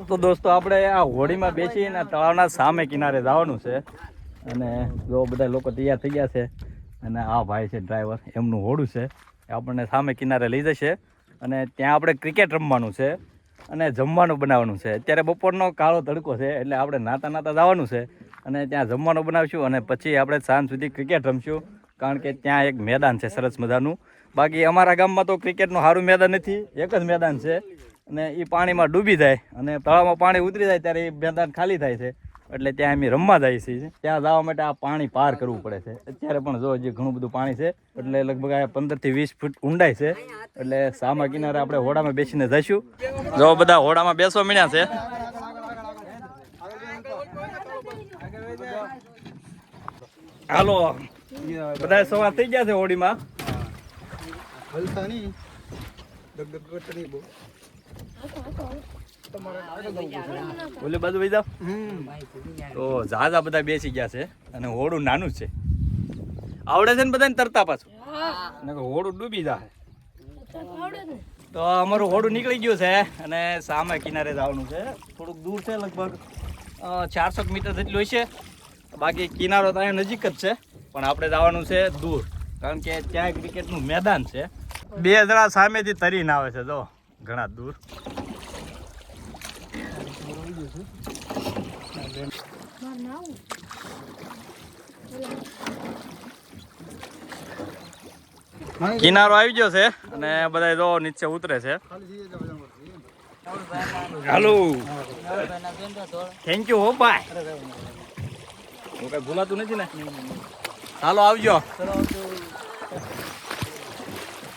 તો દોસ્તો આપણે આ હોડીમાં બેસીને તળાવના સામે કિનારે જવાનું છે અને જો બધા લોકો તૈયાર થઈ ગયા છે અને આ ભાઈ છે ડ્રાઈવર, એમનું હોડું છે એ આપણને સામે કિનારે લઈ જશે અને ત્યાં આપણે ક્રિકેટ રમવાનું છે અને જમવાનું બનાવવાનું છે. અત્યારે બપોરનો કાળો તડકો છે એટલે આપણે નાતા નાતા જવાનું છે અને ત્યાં જમવાનું બનાવશું અને પછી આપણે સાંજ સુધી ક્રિકેટ રમશું, કારણ કે ત્યાં એક મેદાન છે સરસ મજાનું. બાકી અમારા ગામમાં તો ક્રિકેટનું સારું મેદાન નથી, એક જ મેદાન છે અને એ પાણીમાં ડૂબી જાય અને તળાવમાં પાણી ઉતરી જાય ત્યારે એ મેદાન ખાલી થાય છે, એટલે ત્યાં અમે રમવા જઈએ છીએ. ત્યાં જવા માટે આ પાણી પાર કરવું પડે છે. અત્યારે પણ જો હજી ઘણું બધું પાણી છે, એટલે લગભગ આ 15 થી 20 ફૂટ ઊંડાઈ છે. એટલે સામા કિનારે આપણે હોડામાં બેસીને જઈશું. જો બધા હોડામાં બેસવા મળ્યા છે. હાલો, બધા સવાર થઈ ગયા છે હોડીમાં. ઓલી બાજુ વઈ જાવ તો ઝાઝા બધા બેસી ગયા છે અને હોડું નાનું છે. આવડે છે ને બધાને તરતા પાછું, હોડું ડૂબી જાય. તો અમારું હોડું નીકળી ગયું છે અને સામે કિનારે જવાનું છે. થોડુંક દૂર છે, લગભગ 400 મીટર જેટલું હશે. બાકી કિનારો તો અહીંયા નજીક જ છે, પણ આપણે જવાનું છે દૂર, કારણ કે ત્યાં ક્રિકેટનું મેદાન છે. 2 જણા સામેથી તરીને આવે છે, જો ઘણા દૂર. કિનારો આવી ગયો છે અને બધા જો નીચે ઉતરે છે. હાલો, થેન્ક યુ હો ભાઈ, હું કઈ ભૂલાતું નથી ને. હાલો આવજો.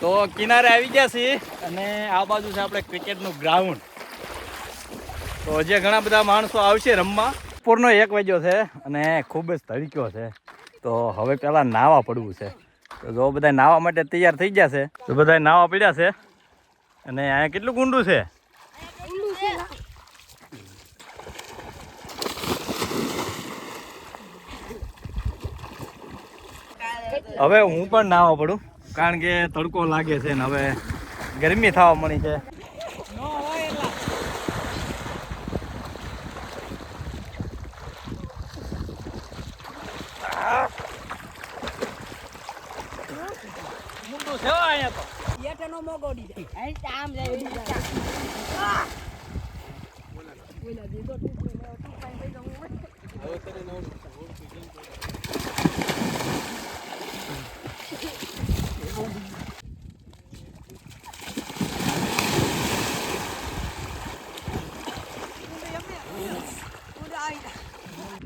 તો કિનારે આવી ગયા છીએ અને આ બાજુ છે આપણે ક્રિકેટનું ગ્રાઉન્ડ. તો હજી ઘણા બધા માણસો આવશે રમવા. બપોરનો 1 વાગ્યો છે અને ખૂબ જ તડક્યો છે, તો હવે પહેલાં નાહવા પડવું છે. તો જો બધા નાહવા માટે તૈયાર થઈ ગયા છે, તો બધા નાહવા પડ્યા છે. અને અહીંયા કેટલું ઊંડું છે. હવે હું પણ નાહવા પડું, કારણ કે તડકો લાગે છે ને હવે ગરમી થવા મળી છે.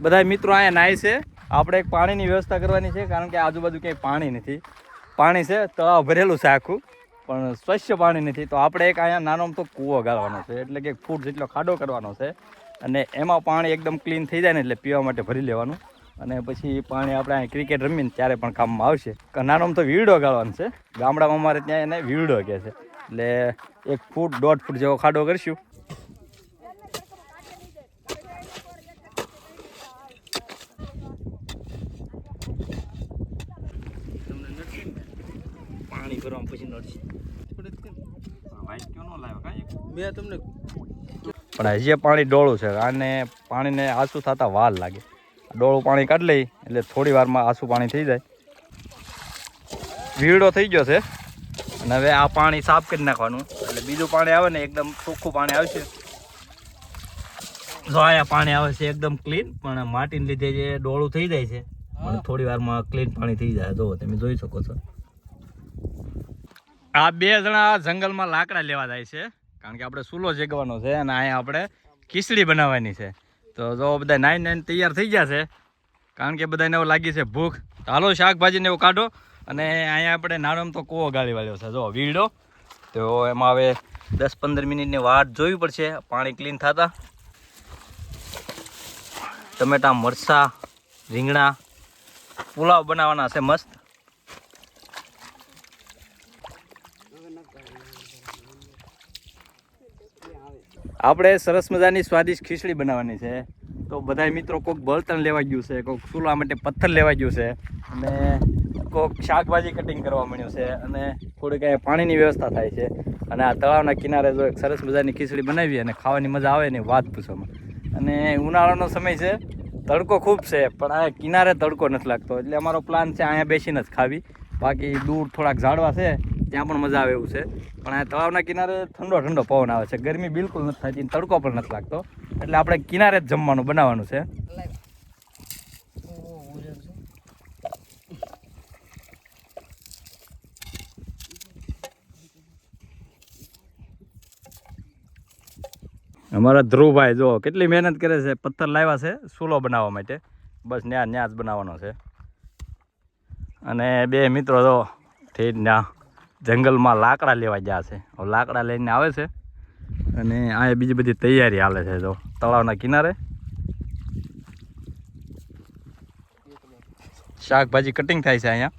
બધા મિત્રો અહીંયા નાય છે. આપણે એક પાણીની વ્યવસ્થા કરવાની છે, કારણ કે આજુબાજુ ક્યાંય પાણી નથી. પાણી છે, તળાવ ભરેલું છે આખું, પણ સ્વચ્છ પાણી નથી. તો આપણે એક અહીંયા નાનો તો કૂવો ગાળવાનો છે, એટલે કે 1 ફૂટ જેટલો ખાડો કરવાનો છે અને એમાં પાણી એકદમ ક્લીન થઈ જાય ને એટલે પીવા માટે ભરી લેવાનું. અને પછી પાણી આપણે અહીં ક્રિકેટ રમીને ત્યારે પણ કામમાં આવશે. નાનો તો વીડો ગાળવાનો છે. ગામડામાં અમારે ત્યાં એને વીડો કહે છે. એટલે 1 ફૂટ 1.5 ફૂટ જેવો ખાડો કરશું. પાણી ભરવા પછી નડશે પણ હજી પાણી ડોળું છે અને પાણીને આસું થતા વાર લાગે. ડોળું પાણી કાઢી લઈ એટલે થોડી વારમાં આસું પાણી થઈ જાય. વીડો થઈ ગયો છે અને હવે આ પાણી સાફ કરી નાખવાનું, એટલે બીજું પાણી આવે ને એકદમ ચોખ્ખું પાણી આવશે. જો અહીંયા પાણી આવે છે એકદમ ક્લીન, પણ માટીને લીધે જે ડોળું થઈ જાય છે, પણ થોડી વારમાં ક્લીન પાણી થઈ જાય. જો તમે જોઈ શકો છો. આ 2 જણા જંગલમાં લાકડા લેવા જાય છે, કારણ કે આપણે ચૂલો જગવાનો છે અને અહીંયા આપણે ખીચડી બનાવવાની છે. તો જો બધા નાઈને તૈયાર થઈ ગયા છે, કારણ કે બધાને એવું લાગી છે ભૂખ. તો હાલો શાકભાજીને એવું કાઢો. અને અહીંયા આપણે નાનો તો કૂવો ગાળી વાળ્યો છે, જો વીડો. તો એમાં હવે 10-15 મિનિટની વાટ જોવી પડશે પાણી ક્લીન થતા. ટમેટા, મરચાં, રીંગણા, પુલાવ બનાવવાના છે મસ્ત. આપણે સરસ મજાની સ્વાદિષ્ટ ખીચડી બનાવવાની છે. તો બધા મિત્રો કોઈક બળતણ લેવા ગયું છે, કોઈક ચૂલા માટે પથ્થર લેવા ગયું છે અને કોઈક શાકભાજી કટિંગ કરવા મળ્યું છે અને થોડીક પાણીની વ્યવસ્થા થાય છે. અને આ તળાવના કિનારે જો એક સરસ મજાની ખીચડી બનાવી અને ખાવાની મજા આવે ને વાત પૂછવામાં. અને ઉનાળાનો સમય છે, તડકો ખૂબ છે, પણ આ કિનારે તડકો નથી લાગતો, એટલે અમારો પ્લાન છે અહીંયા બેસીને જ ખાવી. બાકી દૂર થોડાક ઝાડવા છે ત્યાં પણ મજા આવે એવું છે, પણ આ તળાવના કિનારે ઠંડો ઠંડો પવન આવે છે, ગરમી બિલકુલ નથી થતી, તડકો પણ નથી લાગતો, એટલે આપણે કિનારે જ જમવાનું બનાવવાનું છે. અમારા ધ્રુવભાઈ જો કેટલી મહેનત કરે છે, પથ્થર લાવ્યા છે ચૂલો બનાવવા માટે, બસ ન્યા જ બનાવવાનો છે. અને બે મિત્રો જો ઠીક ત્યાં જંગલમાં લાકડા લેવા ગયા છે, લાકડા લઈને આવે છે અને આ બીજી બધી તૈયારી હાલે છે. જો તળાવના કિનારે શાકભાજી કટિંગ થાય છે અહીંયા.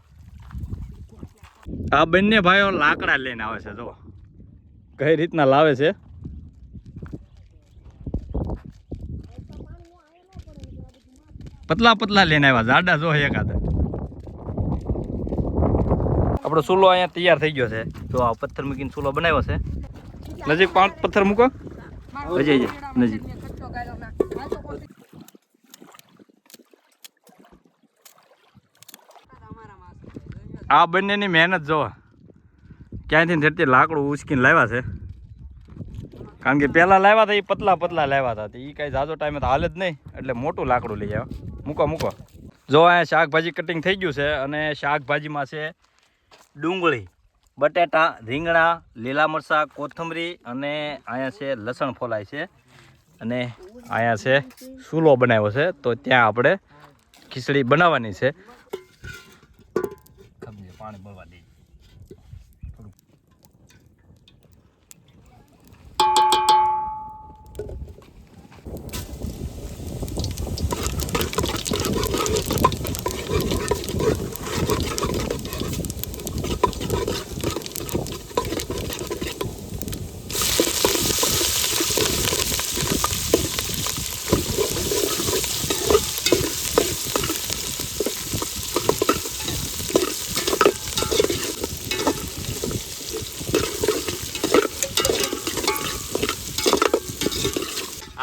આ બંને ભાઈઓ લાકડા લઈને આવે છે, જો કઈ રીતના લાવે છે. પતલા પતલા લઈને આવ્યા, જાડા જો એકાદ. આપણો ચૂલો અહીંયા તૈયાર થઈ ગયો છે. જો આ પથ્થર મૂકીને ચૂલો બનાવ્યો છે. નજીક 5 પથ્થર મૂકો, હજી નજીક. આ બંનેની મહેનત જો ક્યાંયથી ઝડપથી લાકડું ઉચકીને લાવ્યા છે, કારણ કે પહેલાં લાવ્યા હતા એ પતલા પતલા લાવ્યા હતા, એ કાંઈ ઝાઝો ટાઈમે તો હાલે જ નહીં, એટલે મોટું લાકડું લઈ આવ્યા. મૂકો. જો અહીંયા શાકભાજી કટિંગ થઈ ગયું છે અને શાકભાજીમાં છે ડુંગળી, બટેટા, રીંગણા, લીલા મરચાં, કોથમરી અને અહીંયા છે લસણ ફોલાય છે. અને અહીંયા છે ચૂલો બનાવ્યો છે, તો ત્યાં આપણે ખીચડી બનાવવાની છે. પાણી બળવા દઈએ.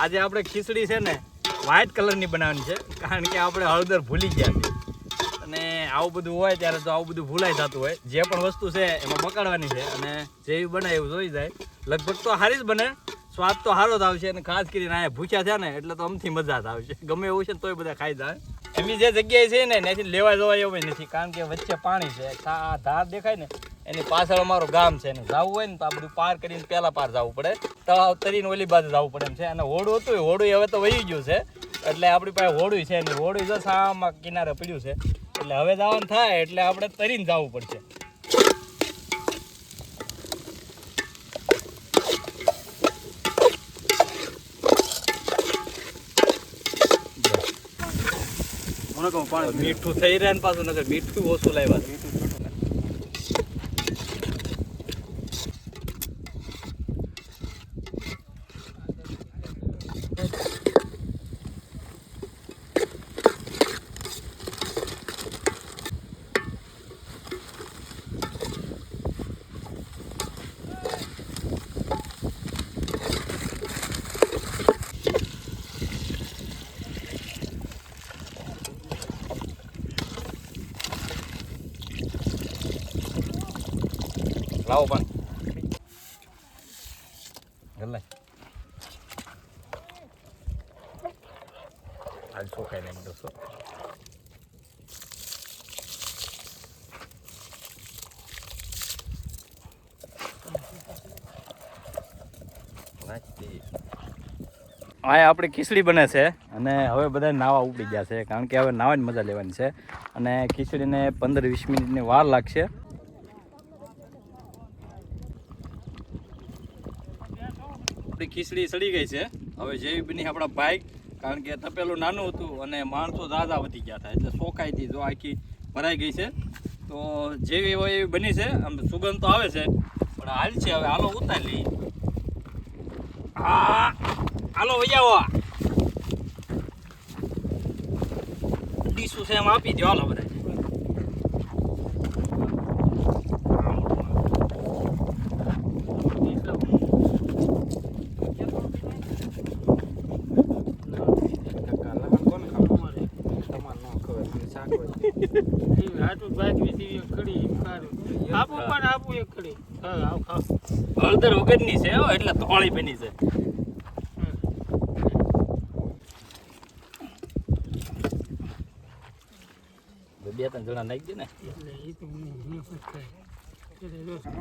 આજે આપણે ખીચડી છે ને વ્હાઇટ કલરની બનાવવાની છે, કારણ કે આપણે હળદર ભૂલી ગયા છે, અને આવું બધું હોય ત્યારે તો આવું બધું ભૂલાઈ થતું હોય. જે પણ વસ્તુ છે એમાં પકડવાની છે, અને જેવી બનાવે એવું જોઈ જાય. લગભગ તો સારી જ બને, સ્વાદ તો સારો જ આવશે, અને ખાસ કરીને અહીંયા ભૂખ્યા છે ને એટલે તો અમથી મજા જ આવશે. ગમે એવું છે ને તોય બધા ખાઈ જાય. એમની જે જગ્યાએ છે ને ત્યાંથી લેવા જવા એવું નથી, કારણ કે વચ્ચે પાણી છે. આ ધાર દેખાય ને એની પાછળ અમારું ગામ છે, ને જવું હોય ને તો આ બધું પાર કરીને પહેલા પાર જવું પડે, તળાવ તરીને ઓલી બાજુ જવું પડે એમ છે. અને હોડું હતું, હોડું હવે તો વહી ગયું છે, એટલે આપણી પાસે હોડું છે ને, હોડું જો સામા કિનારે પડ્યું છે, એટલે હવે જવાનું થાય એટલે આપણે તરીને જવું પડશે. મીઠું થઈ રહ્યા ને પાછું નગર મીઠું ઓછું લાવ્યા. લાવો પણ ગલ્લા આજ ચોખાઈ નાખી દોસ્તો. અહીંયા આપણી ખીચડી બને છે અને હવે બધા નાવા ઉપડી ગયા છે, કારણ કે હવે નાવાની મજા લેવાની છે. અને ખીચડીને 15-20 મિનિટની વાર લાગશે. ખીચડી સડી ગઈ છે. હવે જેવી બની આપણા બાઈક, કારણ કે તપેલું નાનું હતું અને માણસો ઝાઝા વધી ગયા હતા, એટલે સોખાઈથી જો આખી ભરાઈ ગઈ છે. તો જેવી હોય એવી બની છે. આમ સુગંધ તો આવે છે, પણ હાલ છે હવે હાલો ઉતારી લઈએ. હાલો વૈયાવો ડીશું છે એમ આપી દો. હાલો બધા આટલું ભાગવી છે એક ખડી સારું આપું પણ આપું એક ખડી હા આવ ખાવ હળદર વગરની છે હો, એટલે તોળી બની છે. બે ત્રણ જણા નાખી દે ને. એટલે એ તો હું ખાય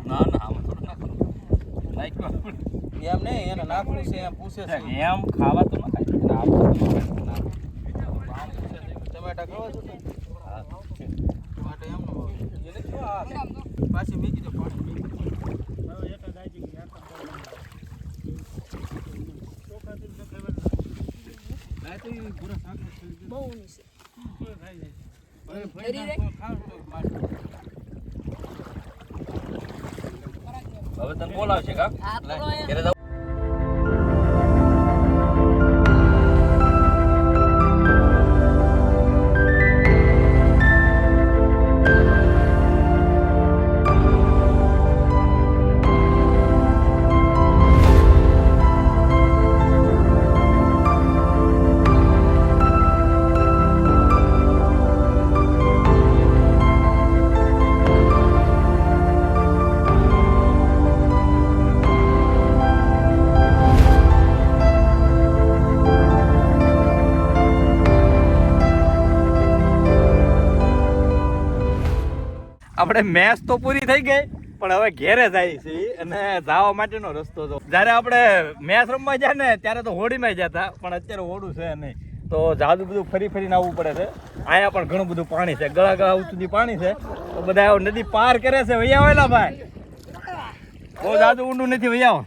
ના ના આમાં થોડું નાખવાનું. નાખ્યું એમ નહીં એને નાખવું છે એમ પૂછે છે એમ ખાવા તો ન ખાય. ટમેટા ખાવા છો ને? હા. ટમેટા એમ નો એને શું આ પાછી મૂકી દો પાણી હવે એક જ આવી ગઈ આખા ચોખા તો ખબર ના તો એ પૂરા શાક બહુ ઊંડી છે. કોઈ ખાઈ જાય હવે ફરી ખાવ તો મારે હવે તને બોલાવશે કા? આ તો અહીંયા ઘરે જાવ. આપણે મેચ તો પૂરી થઈ ગઈ પણ હવે ઘેરે જાય છે અને જવા માટેનો રસ્તો તો જ્યારે આપણે મેચ રમવા જાય ને ત્યારે તો હોડીમાં જતા પણ અત્યારે હોડું છે નહીં તો જાદુ બધું ફરી ફરીને આવવું પડે છે. અહીંયા પણ ઘણું બધું પાણી છે, ગળા ગળા સુધી પાણી છે તો બધા નદી પાર કરે છે. વૈયા આવેલા ભાઈ બહુ જાદુ ઊંડું નથી, વૈયા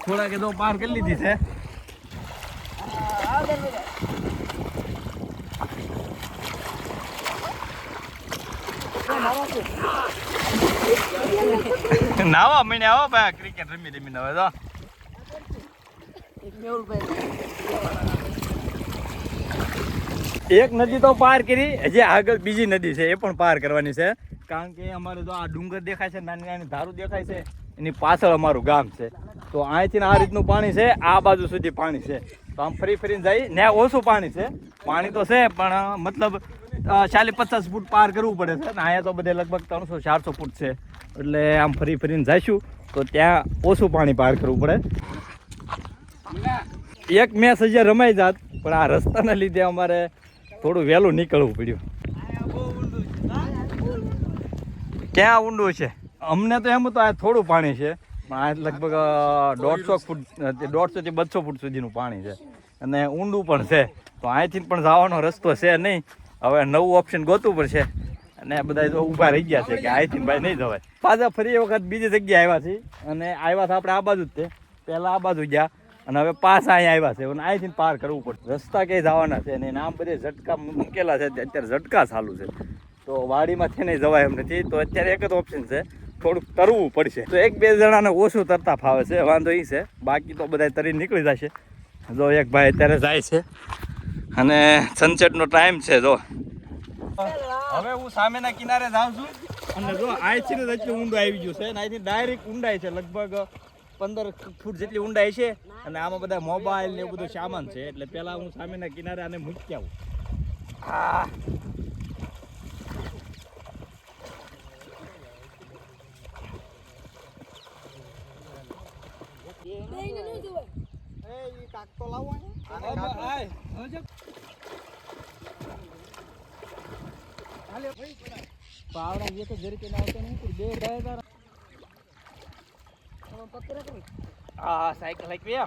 થોડા કે તો પાર કરી લીધી છે. નાવા મહિને આવો ભાઈ ક્રિકેટ રમી રમીને હવે તો એક મેહુલભાઈ એક નદી તો પાર કરી, હજી આગળ બીજી નદી છે એ પણ પાર કરવાની છે. કારણ કે અમારે તો આ ડુંગર દેખાય છે, નાની નાની ધારું દેખાય છે, એની પાછળ અમારું ગામ છે. તો અહીંથી આ રીતનું પાણી છે, આ બાજુ સુધી પાણી છે. તો આમ ફરી ફરીને જાય ત્યાં ઓછું પાણી છે. પાણી તો છે પણ મતલબ 40-50 ફૂટ પાર કરવું પડે છે. અહીંયા તો બધે લગભગ 300-400 ફૂટ છે. એટલે આમ ફરી ફરીને જઈશું તો ત્યાં ઓછું પાણી પાર કરવું પડે. એક મેચ હજી રમાઈ જાત પણ આ રસ્તાના લીધે અમારે થોડું વહેલું નીકળવું પડ્યું. ક્યાં ઊંડું છે? અમને તો એમ તો આ થોડું પાણી છે પણ આ લગભગ 150 ફૂટ 150 થી 200 ફૂટ સુધીનું પાણી છે અને ઊંડું પણ છે. તો અહીંથી પણ જવાનો રસ્તો છે નહીં. હવે નવું ઓપ્શન ગોતવું પડશે અને બધા તો ઊભા રહી ગયા છે કે અહીંથી ભાઈ નહીં જવાય. પાછા ફરી વખત બીજી જગ્યાએ આવ્યા છીએ અને આવ્યા હતા આપણે આ બાજુ જ તે પહેલાં આ બાજુ ગયા અને હવે પાછા અહીંયા આવ્યા છે અને અહીંથી પાર કરવું પડશે. રસ્તા ક્યાંય જવાના છે અને આમ બધે ઝટકા મૂકેલા છે, અત્યારે ઝટકા ચાલુ છે તો વાડીમાંથી નહીં જવાય એમ નથી. તો અત્યારે એક જ ઓપ્શન છે, થોડુંક તરવું પડશે. તો એક બે જણાને ઓછું તરતા ફાવે છે, વાંધો એ છે. બાકી તો બધા તરી નીકળી જશે. જો એક ભાઈ અત્યારે જાય છે અને સનસેટનો ટાઈમ છે. જો હવે હું સામેના કિનારે જાઉં છું અને જો અહીંથી જ એટલું ઊંડું આવી ગયું છે અને અહીંથી ડાયરેક્ટ ઊંડાઈ છે, લગભગ 15 ફૂટ જેટલી ઊંડાઈ છે અને આમાં બધા મોબાઈલ ને એવું બધું સામાન છે. એટલે પહેલાં હું સામેના કિનારે આને મૂકી આવું. આ પાવડા ये तो जरी के ना होते नहीं कुछ दे रहा है સાયકલ લાગી